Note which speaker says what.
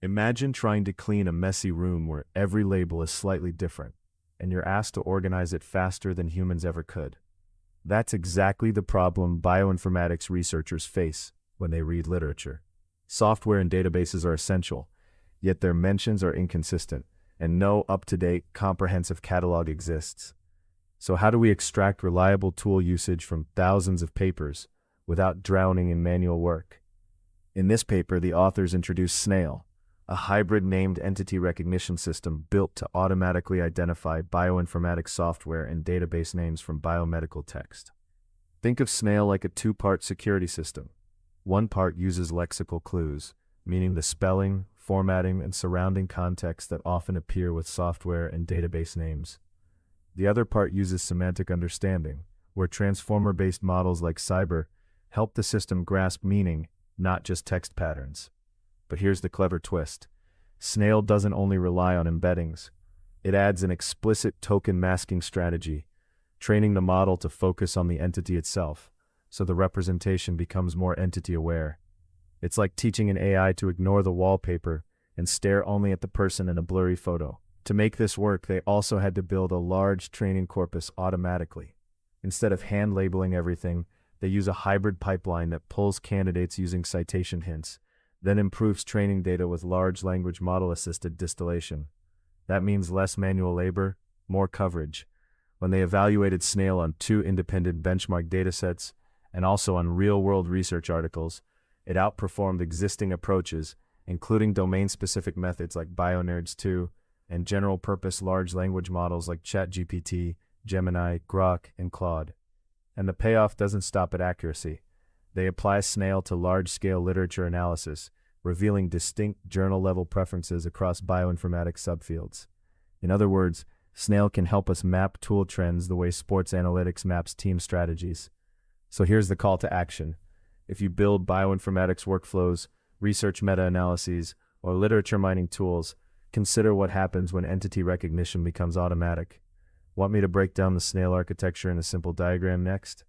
Speaker 1: Imagine trying to clean a messy room where every label is slightly different, and you're asked to organize it faster than humans ever could. That's exactly the problem bioinformatics researchers face when they read literature. Software and databases are essential, yet their mentions are inconsistent, and no up-to-date, comprehensive catalog exists. So how do we extract reliable tool usage from thousands of papers without drowning in manual work? In this paper, the authors introduce SNAIL, a hybrid named entity recognition system built to automatically identify bioinformatics software and database names from biomedical text. Think of SNAIL like a two-part security system. One part uses lexical clues, meaning the spelling, formatting, and surrounding context that often appear with software and database names. The other part uses semantic understanding, where transformer-based models like Cyber help the system grasp meaning, not just text patterns. But here's the clever twist. SNAIL doesn't only rely on embeddings. It adds an explicit token masking strategy, training the model to focus on the entity itself, so the representation becomes more entity-aware. It's like teaching an AI to ignore the wallpaper and stare only at the person in a blurry photo. To make this work, they also had to build a large training corpus automatically. Instead of hand-labeling everything, they use a hybrid pipeline that pulls candidates using citation hints, then improves training data with large language model-assisted distillation. That means less manual labor, more coverage. When they evaluated SNAIL on 2 independent benchmark datasets and also on real-world research articles, it outperformed existing approaches, including domain-specific methods like BioNerds2 and general-purpose large language models like ChatGPT, Gemini, Grok, and Claude. And the payoff doesn't stop at accuracy. They apply SNAIL to large-scale literature analysis, revealing distinct journal-level preferences across bioinformatics subfields. In other words, SNAIL can help us map tool trends the way sports analytics maps team strategies. So here's the call to action. If you build bioinformatics workflows, research meta-analyses, or literature mining tools, consider what happens when entity recognition becomes automatic. Want me to break down the SNAIL architecture in a simple diagram next?